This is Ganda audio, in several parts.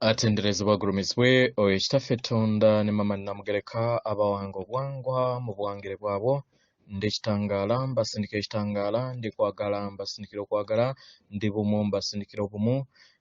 Atendereza bagurumizwe oyo kitaffe Tonda ne mama namugereka abawanga obwangwa mu bwangire bwabo ndekitangala mbasindikira ekitangala ndikwagala mbasindikira okwagala ndi bumu mbasindikira obumu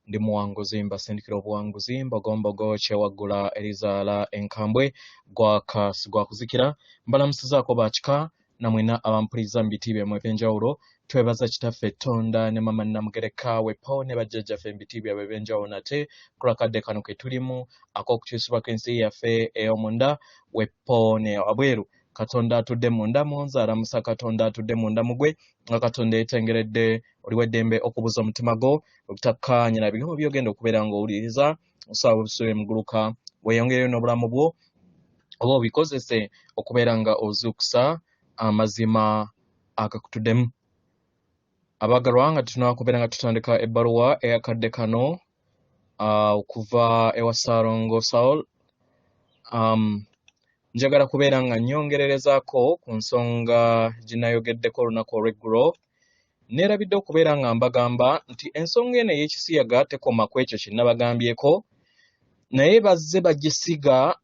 ndi muwanguzi mbasindikira obuwanguzi mbogombogo kyewaggula erizaala enkambwe gwakuzikira mbalamusizaako bakika namwena abampuliriza mu biti byemmwe eby'enjawulo twebaza kitaffe Tonda ne mama namugereka wepo ne bajjajjaffe mu biti byabwe eby'enjawulo nate kulakadde kano ke tulimu ak'okukyusibwako ensi yaffe ey'omunda wepo ne wabweru Katonda atudde munda munza alamusa Katonda atudde munda mugwe nga Katonda yetengeredde oliwo eddembe okubuza omutima gwo obutakkaanya na bigambo by'ogenda okubeera ng'owuliriza osaba obusube muguluka weeyongereyo n'obulamu bwo oba obikozese okubeera nga ozuukusa amazima agakutudemu. Abaagalwa nga tunakubeera nga tutandika ebbaluwa eyakadde kano okuva ewa Ssalongo Saulo. Njagala kubeera nga nnyongererezaako ku nsonga ginayogeddeko olunaku olw'eggulo. Neerabidde okubeera nga mbagamba nti ensonga eno ey'ekisiyaga tekoma ku ekyo kye nabagambyeko, naye bazze bagisiga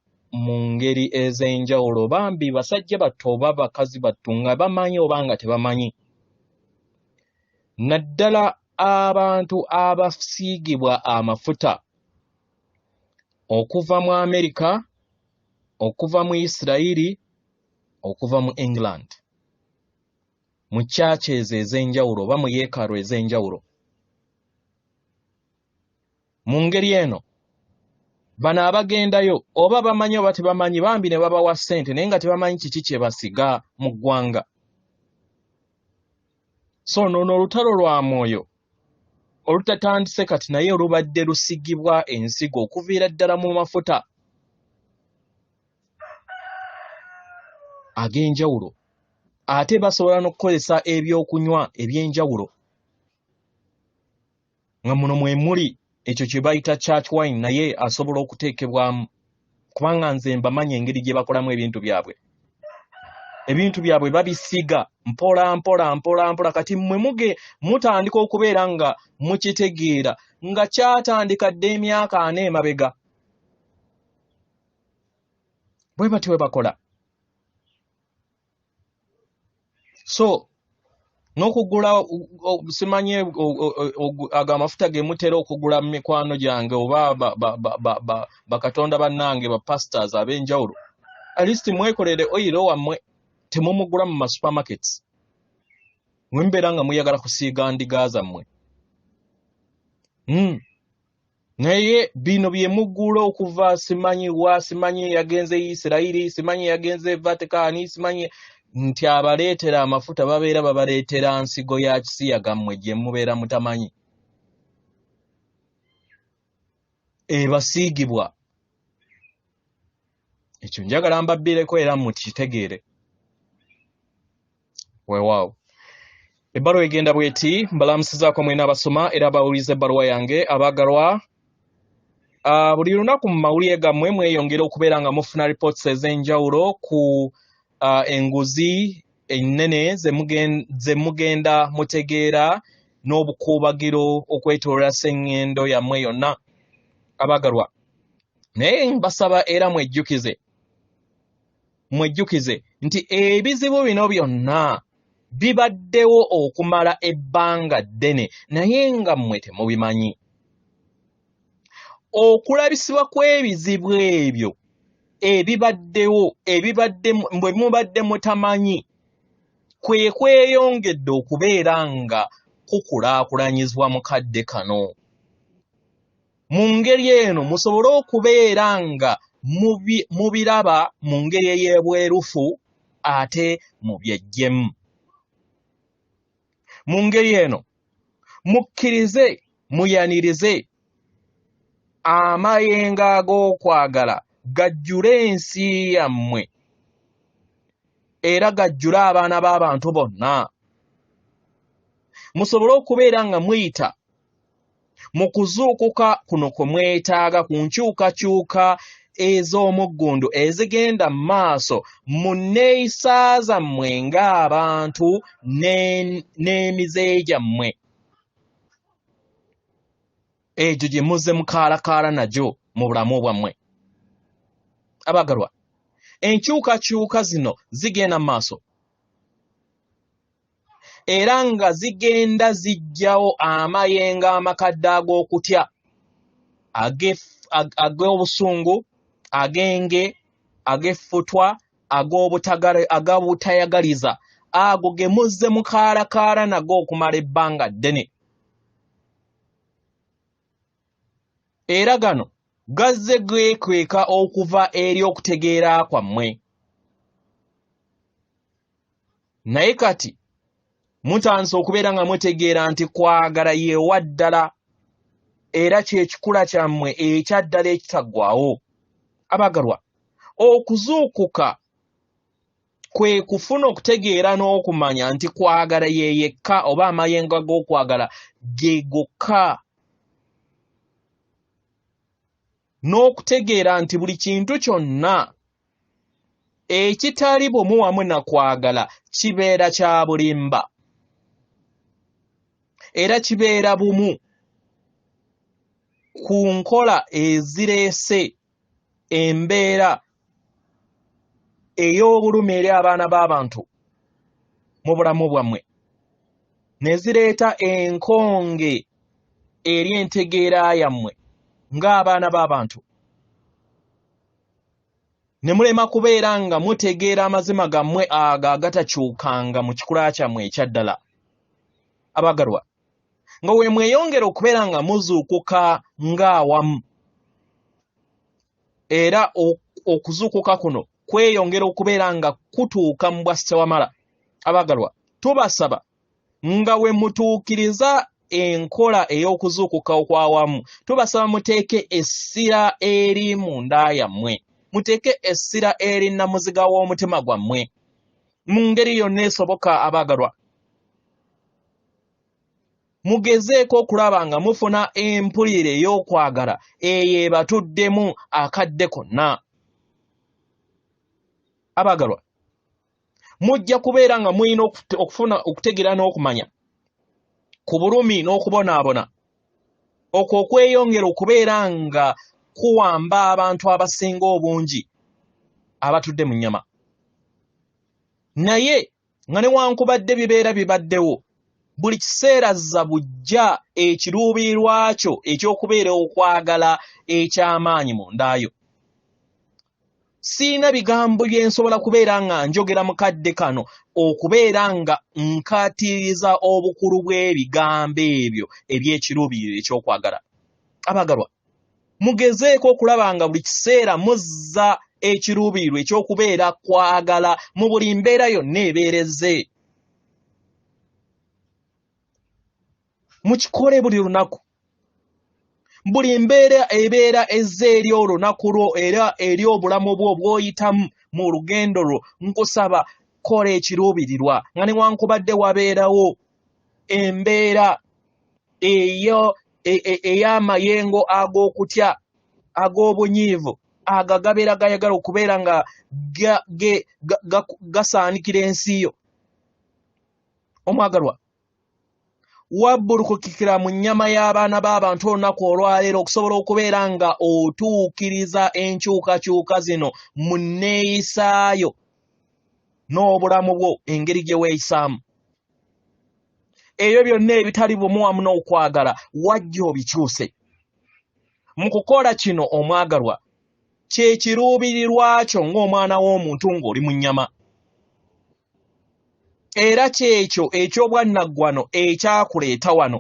mu ngeri ez'enjawulo. Bambi basajja battu oba bakazi battu nga bamanyi oba nga tebamanyi. Naddala abantu abasiigibwa amafuta okuva mu Amerika, okuva mu Isirayiri, okuva mu England, mu churches ez'enjawulo oba mu yeekaalu ez'enjawulo. Mu ngeri eno bano abagendayo oba bamanyi oba tebamanyi bambi ne babawa ssente naye nga tebamanyi kiki kye basiga mu ggwanga. So noono olutalo lwa mwoyo olutatandise kati naye olubadde lusigibwa ensigo okuviira ddala mu mafuta ag'enjawulo, ate basobola n'okukozesa ebyokunywa eby'enjawulo nga muno mwe muli ekyo kye bayita church wine naye asobola okuteekebwamu, kubanga nze mbamanyi engeri gye bakolamu ebintu byabwe. Ebintu byabwe babisiga mpola mpola mpola mpola, kati mmwe mutandika okubeera nga mukitegeera nga kyatandika dde emyaka 4 emabega. Bwe batyo bwe bakola. So n'okugula simanyi ag'amafuta ge mutera okugula mu mikwano gyange oba bakatonda bannange ba pastors ab'enjawulo, at least mwekolere oyiro wammwe, temumugula mu masupermarkets mwe mbeera nga muyagala kusiiga ndiga zammwe. Naye bino bye mugula okuva simanyi yagenze Isirayiri, simanyi yagenze Vatican, simanyi nti abaleetera amafuta babeera babaleetera nsigo ya kisiyaga mmwe gye mubeera mutamanyi. Ebasiigibwa. Ekyo njagala mbabbireko era mukitegeere. Weewaawo. Ebbaluwa egenda bweti, mbalamusizaako mwena abasoma era abawuliza ebbaluwa yange abaagalwa. Buli lunaku mu mawulire gammwe mweyongera okubeera nga mufuna reports ez'enjawulo ku enguzi ennene ze mugenda mutegeera n'obukuubagiro okwetooloola sseŋŋendo yammwe yonna abaagalwa. Naye mbasaba era mwejjukize nti ebizibu bino byonna bibaddewo okumala ebbanga ddene naye nga mmwe temubimanyi. Okulabisibwa kw'ebizibu ebyo ebibaddewo bwe mubadde mutamanyi kwe kweyongedde okubeera nga kukulaakulanyizibwa mu kadde kano. Mu ngeri eno musobole okubeera nga mubiraba mu ngeri ey'ebwerufu ate mubyejjemu. Mu ngeri eno mukkirize muyanirize amayengo ag'okwagala gajjule ensi yammwe era gajjule abaana b'abantu bonna. Musobole okubeera nga muyita mu kuzuukuka kuno kwe mwetaaga ku nkyukakyuka ez'omuggundu ezigenda mu maaso mu nneeyisa zammwe ng'abantu n'emize gyammwe. Ejo gye muzze mukaala najo mu bulamu bwammwe. Abagalwa, enkyukakyuka zino zigenda mu maaso. Era nga zigenda zijjawo amayengo amakadde ag'okutya ag'obusungu, ag'enge, ag'effutwa, ag'obutayagaliza, ago ge muzze mukaala nago okumala ebbanga ddene. Era gano gazze geekweka okuva eri okutegeera kwammwe. Naye kati mutandise okubeera nga mutegeera nti kwagala yeewa ddala era kyekikula kyammwe ekyaddala ekitaggwaawo. Abagalwa, okuzuukuka kwe kufuna okutegeera n'okumanya nti kwagala ye yekka oba amayengo ag'okwagala ge gokka, n'okutegeera nti buli kintu kyonna ekitali bumu wamu na kwagala kibeera kya bulimba era kibeera bumu ku nkola ezireese embeera ey'obulumi eri abaana b'abantu mu bulamu bwammwe, ne zireeta enkonge eri entegeera yammwe ng'abaana b'abantu, ne mulema kubeera nga mutegeera amazima gammwe ago agatakyukanga mu kikula kyammwe ekyaddala. Abagalwa, nga we mweyongera okubeera nga muzuukuka ng'awamu, era okuzuukuka kuno kweyongera okubeera nga kutuuka mu bwa ssewamala. Abagalwa, tubasaba nga we mutuukiriza enkola ey'okuzuukuka okwawamu, tubasaba muteeke essira eri munda yammwe, muteeke essira eri namuziga w'omutima gwammwe mu ngeri yonna esoboka. Abagalwa, mugezeeko okulaba nga mufuna empulire ey'okwagala eyo ebatuddemu akadde konna. Abagalwa, mujja kubeera nga muyina okufuna okutegeera n'okumanya ku bulumi n'okubonaabona okwo okweyongera okubeera nga kuwamba abantu abasinga obungi abatudde mu nnyama. Naye nga newankubadde bibeera bibaddewo, buli kiseera zza bujja ekiruubirirwa kyo eky'okubeera okwagala eky'amaanyi mu ndayo. Siina bigambo bye nsobola kubeera nga njogera mu kadde kano okubeera nga nkatiriza obukulu bw'ebigambo ebyo eby'ekiruubiriro eky'okwagala. Abagalwa, mugezeeko okulaba nga buli kiseera muzza ekiruubiriro eky'okubeera kwagala mu buli mbeera yonna ebeereze. Mukikole buli lunaku, buli mbeera ebeera ezze eri olunaku lwo era eri obulamu bwo bw'oyitamu mu lugendo lwo. Nkusaba kola ekiruubirirwa nga newankubadde wabeerawo embeera ey'amayengo ag'okutya ag'obunyiivu agagabeera gayagala okubeera nga gasaanikira ensi yo. Omwagalwa, wabbulukukira mu nnyama y'abaana b'abantu olunaku olwaleero okusobola okubeera nga otuukiriza enkyukakyuka zino mu nneeyisaayo n'obulamu bwo engeri gye weeyisaamu. Ebyo byonna ebitali bumu wamu n'okwagala wajja obikyuse. Mu kukola kino, omwagalwa, kye kiruubirirwa kyo ng'omwana w'omuntu ng'oli mu nnyama. Era kyekyo eky'obwannaggwano ekyakuleeta wano.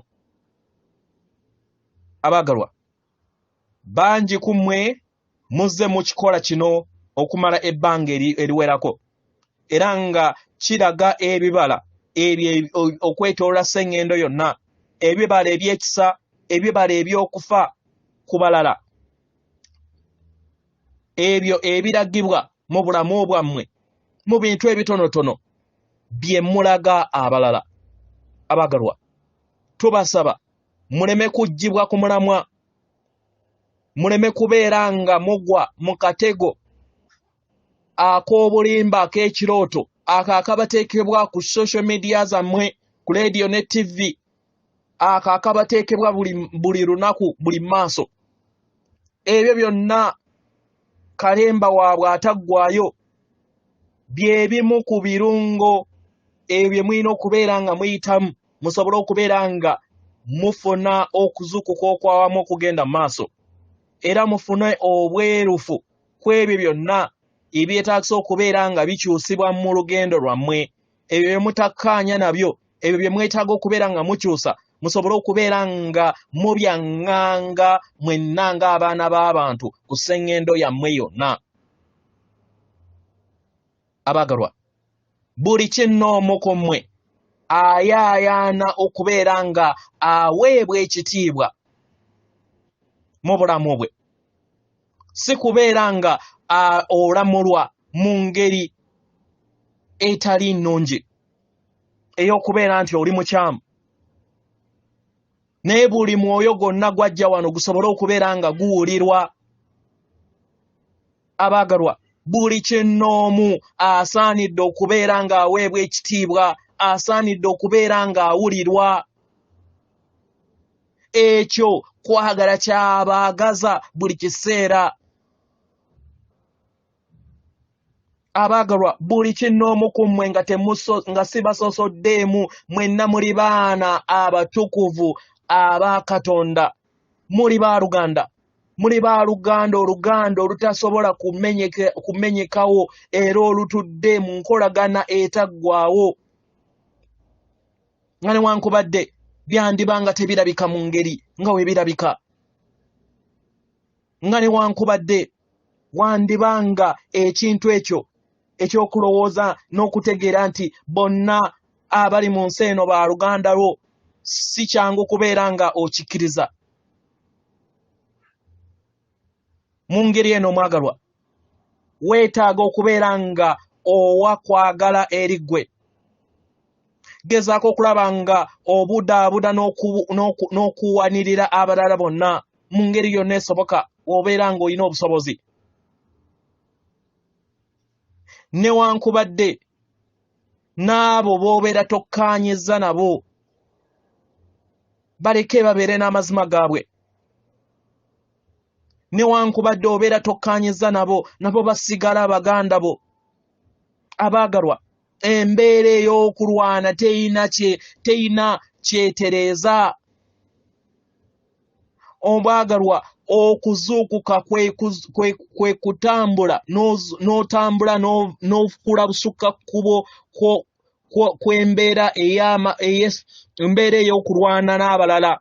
Abagalwa, bangi ku mmwe muzze mu kikola kino okumala ebbanga eriwerako, era nga kiraga ebibala ebyo okwetoolola sseŋŋendo yonna, ebibala eby'ekisa, ebibala eby'okufa ku balala, ebyo ebiragibwa mu bulamu bwammwe mu bintu ebitonotono bye mulaga abalala. Abagalwa, tubasaba muleme kuggyibwa ku mulamwa, muleme kubeera nga mugwa mu katego ak'obulimba ak'ekirooto ako akabateekebwa ku social media zammwe, ku radio ne TV, akabateekebwa buli lunaku buli maaso. Ebyo byonna Kalemba waabwe ataggwayo bye bimu ku birungo ebyo mwina okubeera nga muyitamu musobole okubeera nga mufuna okuzukuka okwawamu okugenda maaso, era mufune obwerufu kw'ebyo byonna ebyetaagisa okubeera nga bikyusibwa mu lugendo lwammwe. Ebyo bye mutakkaanya nabyo, ebyo bye mwetaaga okubeera nga mukyusa, musobole okubeera nga mubyaŋŋanga mwenna ng'abaana b'abantu ku sseŋŋendo yammwe yonna. Abaagalwa, buli kinnoomu ku mmwe ayaayaana okubeera nga aweebwa ekitiibwa mu bulamu bwe, si kubeera nga olamulwa mu ngeri etali nnungi ey'okubeera nti oli mukyamu, naye buli mwoyo gwonna gwajja wano gusobole okubeera nga guwulirwa. Abaagalwa, buli kinnoomu asaanidde okubeera ng'aweebwa ekitiibwa, asaanidde okubeera ng'awulirwa. Ekyo kwagala kyabaagaza buli kiseera. Abaagalwa, buli kinnoomu ku mmwe nga sibasosoddeemu, mwenna muli baana abatukuvu aba Katonda, muli baaluganda, muli baaluganda, oluganda olutasobola kumenyekawo era olutudde mu nkolagana etaggwaawo. Nga newankubadde byandiba nga tebirabika mu ngeri nga we birabika, nga newankubadde wandibanga ekintu ekyo ekyokulowooza n'okutegeera nti bonna abali mu nsi eno baaluganda lwo, si kyangu kubeera nga okikkiriza. Mu ngeri eno mwagalwa, weetaaga okubeera nga owa kwagala eri ggwe. Gezaako okulaba nga obudaabuda n'okuwanirira abalala bonna mu ngeri yonna esoboka obeera ng'olina obusobozi. Newankubadde n'abo b'obeera tokkaanyizza nabo baleke babeere n'amazima gaabwe. Newankubadde obeera tokkaanyizza nabo basigala baganda bo. Abaagalwa, embeera ey'okulwana teyina kyetereeza. Obwagalwa, okuzuukuka kwe kutambula n'otambula n'okula busukka kkubo kw'embeera embeera ey'okulwana n'abalala,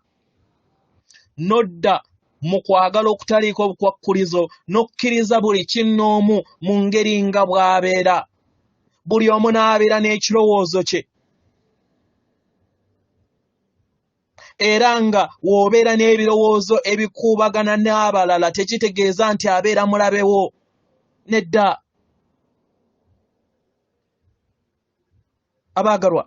nodda mu kwagala okutaliiko obukwakkulizo n'okkiriza buli kinnoomu mu ngeri nga bw'abeera. Buli omu n'abeera n'ekirowoozo kye, era nga w'obeera n'ebirowoozo ebikuubagana n'abalala tekitegeeza nti abeera mulabewo. Nedda. Abaagalwa,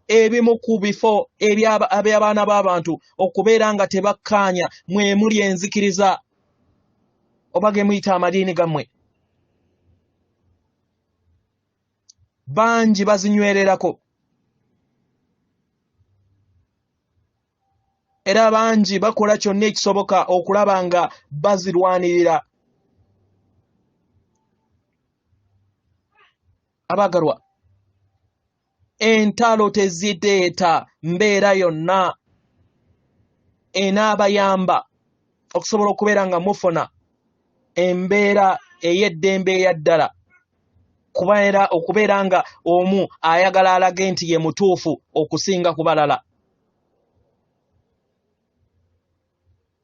ebimu ku bifo eby'abaana b'abantu okubeera nga tebakkaanya mwe muli enzikiriza oba ge muyita amadiini gammwe. Bangi bazinywererako, era bangi bakola kyonna ekisoboka okulaba nga bazirwanirira. Abaagalwa, entalo teziteeta mbeera yonna enaabayamba okusobola okubeera nga mufuna embeera ey'eddembe eya ddala, okubeera nga omu ayagala alage nti ye mutuufu okusinga ku balala.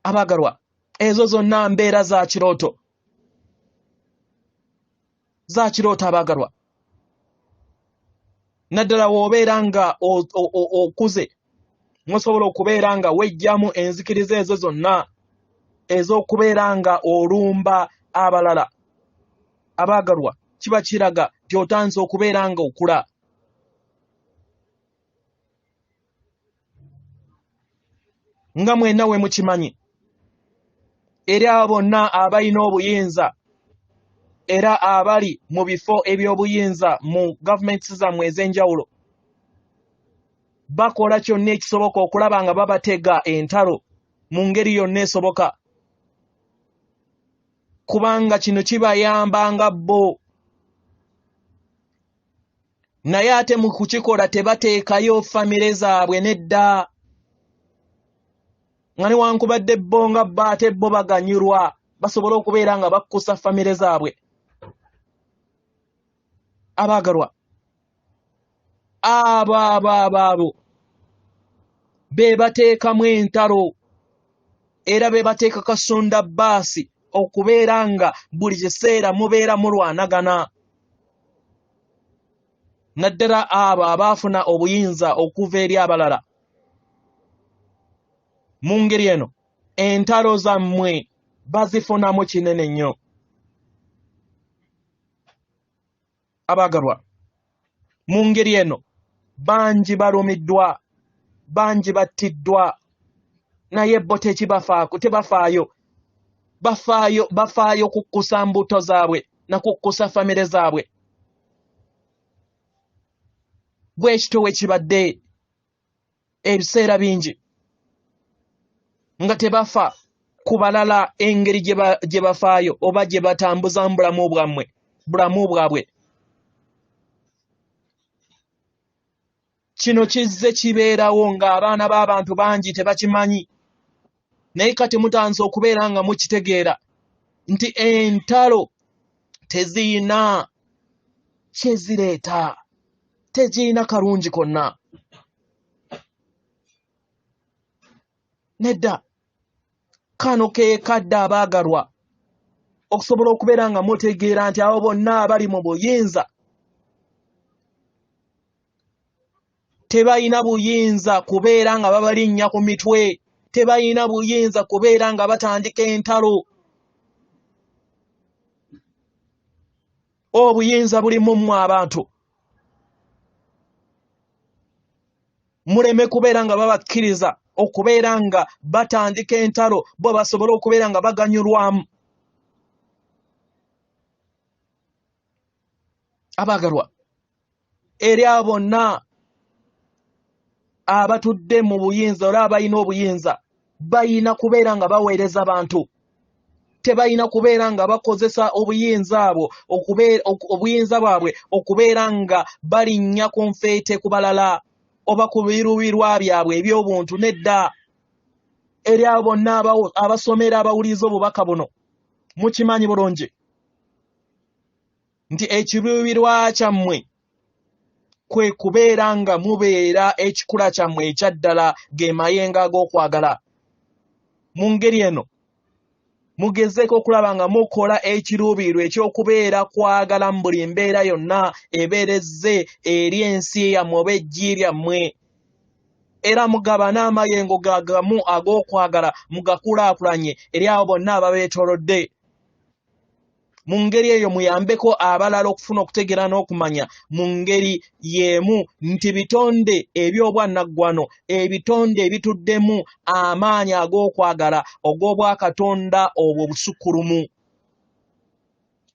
Abaagalwa, ezo zonna mbeera za kirooto. Abaagalwa, naddala w'obeera nga okuze, musobola okubeera nga wejjamu enzikiriza ezo zonna ez'okubeera nga olumba abalala. Abaagalwa, kiba kiraga nti otandise okubeera nga okula. Nga mwenna we mukimanyi, eri abo bonna abalina obuyinza era abali mu bifo eby'obuyinza mu gavumenti zammwe ez'enjawulo, bakola kyonna ekisoboka okulaba nga babatega entalo mu ngeri yonna esoboka, kubanga kino kibayambanga bo. Naye ate mu kukikola tebateekayo famire zaabwe nedda, nga newankubadde bo nga bo ate bo baganyirwa basobola okubeera nga bakkusa famire zaabwe. Abaagalwa, abo be bateekamu entalo era be bateeka kasonda baasi okubeera nga buli kiseera mubeera mulwanagana. Naddala abo abaafuna obuyinza okuva eri abalala. Mu ngeri eno entalo zammwe bazifunamu kinene nnyo. Abaagalwa, mu ngeri eno bangi balumiddwa, bangi battiddwa, naye bo tebafaayo. Bafaayo kukkusa mbuto zaabwe na kukkusa famire zaabwe. Bwe kityo we kibadde ebiseera bingi nga tebafa ku balala engeri gye bafaayo oba gye batambuza mu bulamu bwabwe. Kino kizze kibeerawo ng'abaana b'abantu bangi tebakimanyi, naye kati mutanze okubeera nga mukitegeera nti entalo teziyina kye zireeta, teziyina kalungi konna. Nedda, kano ke kadde abaagalwa okusobola okubeera nga mutegeera nti abo bonna abali mu buyinza tebalina buyinza kubeera nga babalinnya ku mitwe, tebalina buyinza kubeera nga batandika entalo. Obuyinza buli mu mmwe abantu. Muleme kubeera nga babakkiriza okubeera nga batandika entalo bo basobole okubeera nga baganyulwamu. Abaagalwa, eri abo bonna abatudde mu buyinza oba abalina obuyinza balina kubeera nga baweereza bantu, tebalina kubeera nga bakozesa obuyinza bwabwe okubeera nga balinnya ku nfeete ku balala oba ku biruubirwa byabwe eby'obuntu. Nedda, eri abo bonna abasomera abawuliriza obubaka buno mukimanyi bulungi nti ekiruubirwa kyammwe kwe kubeera nga mubeera ekikula kyammwe ekyaddala ge mayengo ag'okwagala. Mu ngeri eno mugezeeko okulaba nga mukola ekiruubirirwa eky'okubeera kwagala mu buli mbeera yonna ebeerezze eri ensi yammwe oba eggi lyammwe, era mugaba n'amayengo gagamu ag'okwagala mugakulaakulanye eri abo bonna ababeetoolodde. Mu ngeri eyo muyambeko abalala okufuna okutegeera n'okumanya mu ngeri y'emu nti bitonde eby'obwannaggwano, ebitonde ebituddemu amaanyi ag'okwagala ogw'obwakatonda obwo busukkulumu.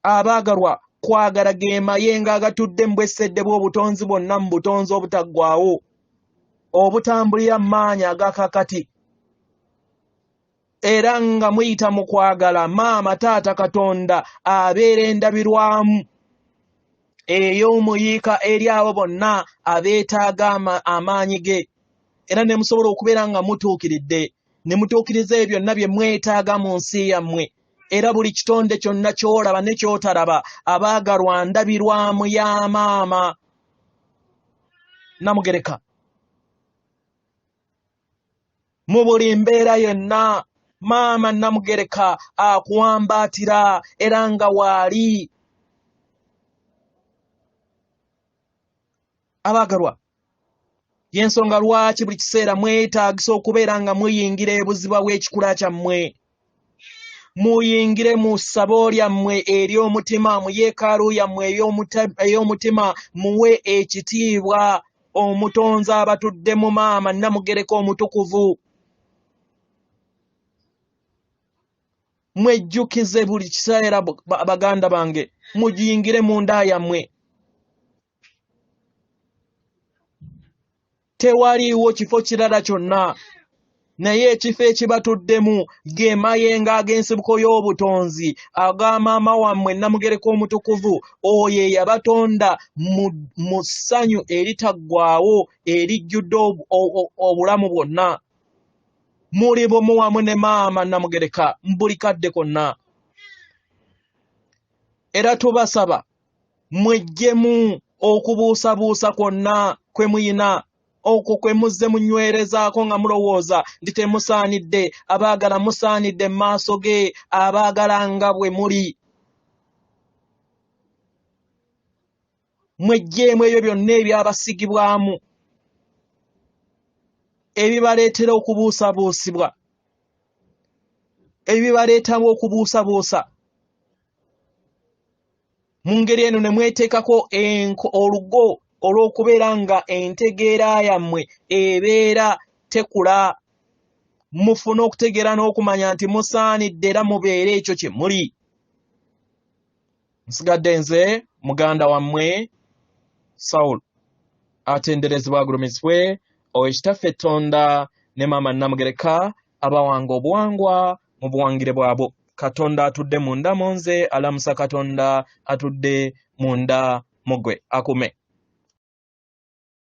Abaagalwa, kwagala ge mayengo agatudde mu bwesedde bw'obutonzi bwonna mu butonzi obutaggwaawo, obutambulira mu maanyi ag'akakati. Era nga muyita mu kwagala maama taata Katonda abeera endabirwamu ey'omuyiika eri abo bonna abeetaaga amaanyi ge, era ne musobola okubeera nga mutuukiridde ne mutuukiriza ebyo byonna bye mwetaaga mu nsi yammwe. Era buli kitonde kyonna ky'olaba ne ky'otalaba, abaagalwa, ndabirwamu ya maama Namugereka. Mu buli mbeera yonna maama Namugereka akuwambaatira era nga waali. Abaagalwa, y'ensonga lwaki buli kiseera mwetaagisa okubeera nga muyingira ebuziba bw'ekikula kyammwe. Muyingire mu ssabo lyammwe ery'omutima, mu yeekaalu yammwe ey'omutima, muwe ekitiibwa omutonzi abatudde mu maama Namugereka omutukuvu. Mwejjukize buli kiseera baganda bange, muyingire mu nda yammwe. tewaliwo kifo kirala kyonna naye ekifo ekibatuddemu ge mayengo ag'ensibuko y'obutonzi aga maama wammwe Namugereka omutukuvu oyo eyabatonda mu ssanyu eritaggwaawo erijjudde obulamu bwonna muli bumu wamu ne maama Namugereka mu buli kadde konna. Era tubasaba mwejjemu okubuusabuusa kwonna kwe muyina okwo kwe muzze munywerezaako nga mulowooza nti temusaanidde, abaagala musaanidde mu maaso ge, abaagala nga bwe muli. Mwejjeemu ebyo byonna ebyabasigibwamu ebibaleetera okubuusabuusibwa, ebibaleetamu okubuusabuusa. Mu ngeri eno ne mweteekako olugo olw'okubeera nga entegeera yammwe ebeera tekula, mufune okutegeera n'okumanya nti musaanidde era mubeere ekyo kye muli. Nsigadde nze muganda wammwe Saulo, atenderezebwa agulumizibwe Owekitaffe Tonda ne maama Namugereka abawanga obuwangwa mu buwangire bwabwo. Katonda atudde munda mu nze, alamusa Katonda atudde munda mu ggwe. Akume.